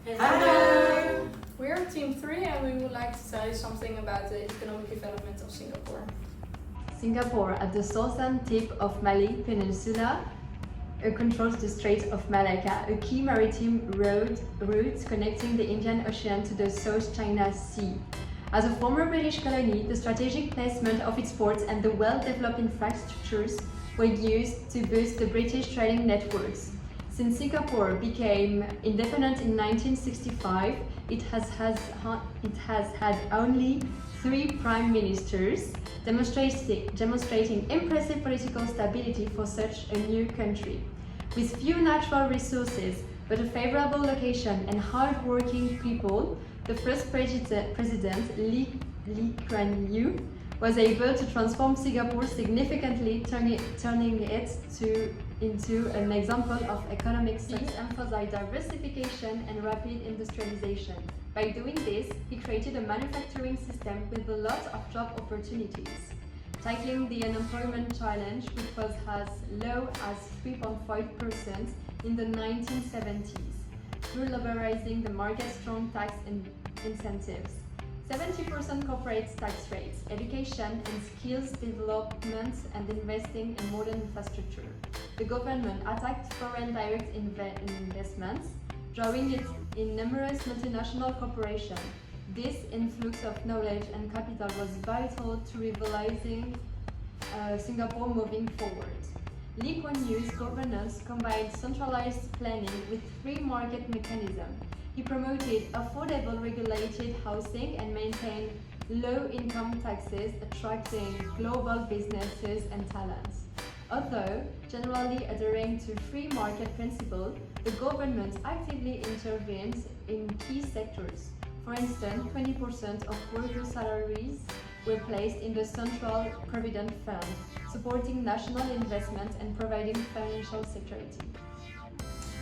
Hello! We are Team 3 and we would like to tell you something about the economic development of Singapore. Singapore, at the southern tip of Malay Peninsula, controls the Strait of Malacca, a key maritime route connecting the Indian Ocean to the South China Sea. As a former British colony, the strategic placement of its ports and the well-developed infrastructures were used to boost the British trading networks. Since Singapore became independent in 1965, it has had only 3 prime ministers, demonstrating impressive political stability for such a new country. With few natural resources, but a favorable location and hard-working people, the first president, Lee Kuan Yew, was able to transform Singapore significantly, turning it into an example of economic success. He emphasized diversification and rapid industrialization. By doing this, he created a manufacturing system with a lot of job opportunities, tackling the unemployment challenge, which was as low as 3.5% in the 1970s, through liberalizing the market's strong tax incentives. 70% corporate tax rates, education and skills development, and investing in modern infrastructure. The government attacked foreign direct investments, drawing it in numerous multinational corporations. This influx of knowledge and capital was vital to revitalizing Singapore moving forward. Lee Kuan Yew's governance combined centralized planning with free market mechanism. He promoted affordable regulated housing and maintained low income taxes, attracting global businesses and talents. Although generally adhering to free market principle, the government actively intervened in key sectors. For instance, 20% of workers' salaries were placed in the Central Provident Fund, supporting national investment and providing financial security.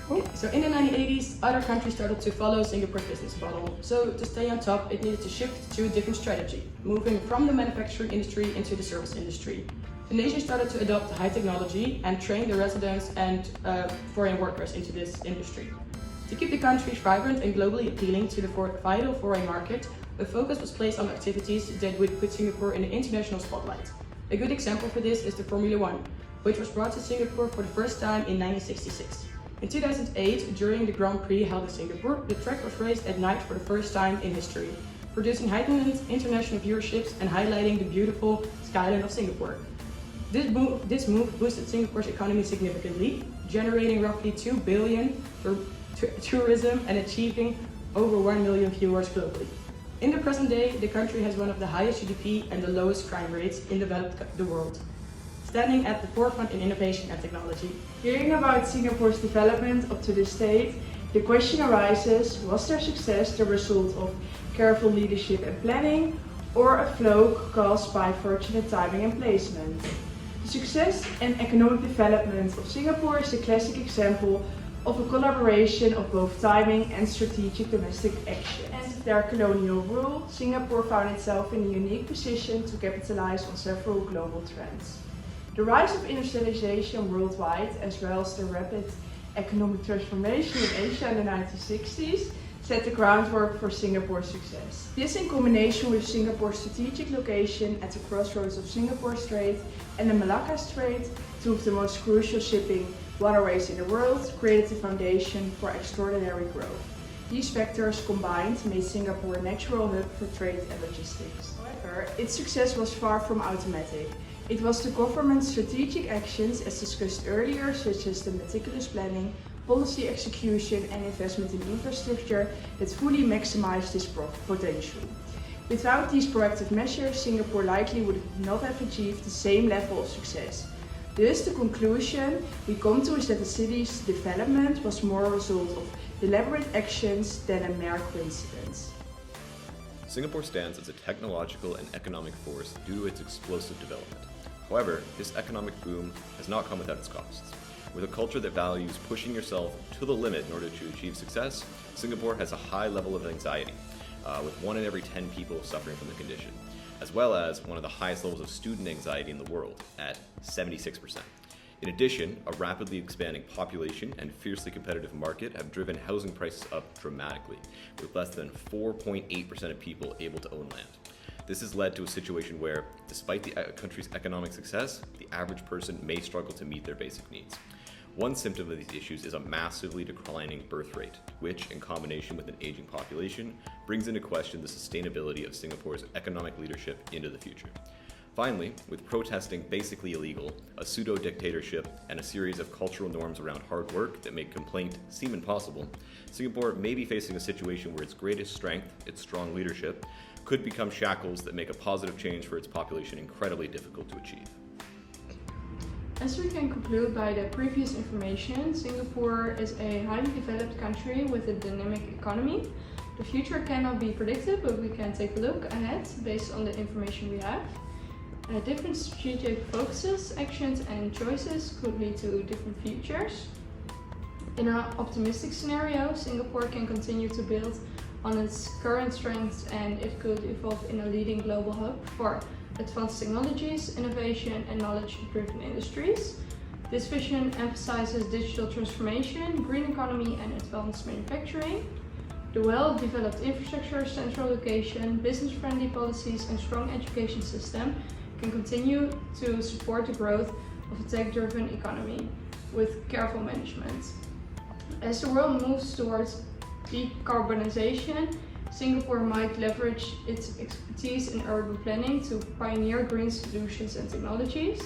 Okay, so in the 1980s, other countries started to follow Singapore's business model. So to stay on top, it needed to shift to a different strategy, moving from the manufacturing industry into the service industry. The nation started to adopt high technology and train the residents and foreign workers into this industry. To keep the country vibrant and globally appealing to the vital foreign market, the focus was placed on activities that would put Singapore in the international spotlight. A good example for this is the Formula One, which was brought to Singapore for the first time in 1966. In 2008, during the Grand Prix held in Singapore, the track was raced at night for the first time in history, producing heightened international viewerships and highlighting the beautiful skyline of Singapore. This move boosted Singapore's economy significantly, generating roughly $2 billion for tourism and achieving over 1 million viewers globally. In the present day, the country has one of the highest GDP and the lowest crime rates in the world, standing at the forefront in innovation and technology. Hearing about Singapore's development up to this date, the question arises, was their success the result of careful leadership and planning, or a flow caused by fortunate timing and placement? The success and economic development of Singapore is a classic example of a collaboration of both timing and strategic domestic action. As their colonial rule, Singapore found itself in a unique position to capitalize on several global trends. The rise of industrialization worldwide, as well as the rapid economic transformation in Asia in the 1960s, set the groundwork for Singapore's success. This, in combination with Singapore's strategic location at the crossroads of Singapore Strait and the Malacca Strait, two of the most crucial shipping waterways in the world, created the foundation for extraordinary growth. These factors combined made Singapore a natural hub for trade and logistics. However, its success was far from automatic. It was the government's strategic actions, as discussed earlier, such as the meticulous planning, policy execution and investment in infrastructure, that fully maximized this potential. Without these proactive measures, Singapore likely would not have achieved the same level of success. Thus, the conclusion we come to is that the city's development was more a result of deliberate actions than a mere coincidence. Singapore stands as a technological and economic force due to its explosive development. However, this economic boom has not come without its costs. With a culture that values pushing yourself to the limit in order to achieve success, Singapore has a high level of anxiety, with 1 in every 10 people suffering from the condition, as well as one of the highest levels of student anxiety in the world at 76%. In addition, a rapidly expanding population and fiercely competitive market have driven housing prices up dramatically, with less than 4.8% of people able to own land. This has led to a situation where, despite the country's economic success, the average person may struggle to meet their basic needs. One symptom of these issues is a massively declining birth rate, which, in combination with an aging population, brings into question the sustainability of Singapore's economic leadership into the future. Finally, with protesting basically illegal, a pseudo-dictatorship, and a series of cultural norms around hard work that make complaint seem impossible, Singapore may be facing a situation where its greatest strength, its strong leadership, could become shackles that make a positive change for its population incredibly difficult to achieve. As we can conclude by the previous information, Singapore is a highly developed country with a dynamic economy. The future cannot be predicted, but we can take a look ahead based on the information we have. Different strategic focuses, actions and choices could lead to different futures. In an optimistic scenario, Singapore can continue to build on its current strengths and it could evolve in a leading global hub for advanced technologies, innovation and knowledge-driven industries. This vision emphasizes digital transformation, green economy and advanced manufacturing. The well-developed infrastructure, central location, business-friendly policies and strong education system can continue to support the growth of a tech-driven economy with careful management. As the world moves towards decarbonization, Singapore might leverage its expertise in urban planning to pioneer green solutions and technologies.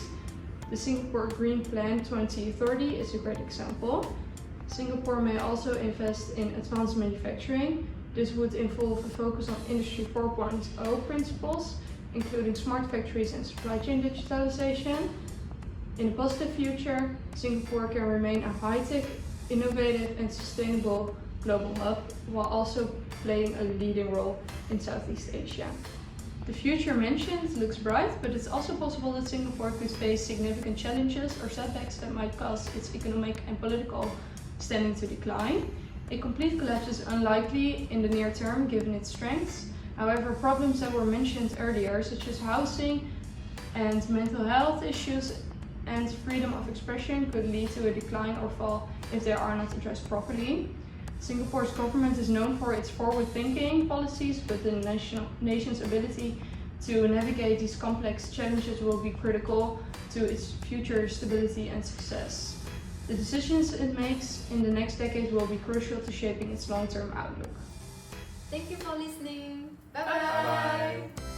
The Singapore Green Plan 2030 is a great example. Singapore may also invest in advanced manufacturing. This would involve a focus on Industry 4.0 principles, including smart factories and supply chain digitalization. In a positive future, Singapore can remain a high-tech, innovative and sustainable global hub, while also playing a leading role in Southeast Asia. The future mentioned looks bright, but it's also possible that Singapore could face significant challenges or setbacks that might cause its economic and political standing to decline. A complete collapse is unlikely in the near term given its strengths. However, problems that were mentioned earlier, such as housing and mental health issues and freedom of expression, could lead to a decline or fall if they are not addressed properly. Singapore's government is known for its forward-thinking policies, but the nation's ability to navigate these complex challenges will be critical to its future stability and success. The decisions it makes in the next decade will be crucial to shaping its long-term outlook. Thank you for listening. Bye Bye-bye. bye.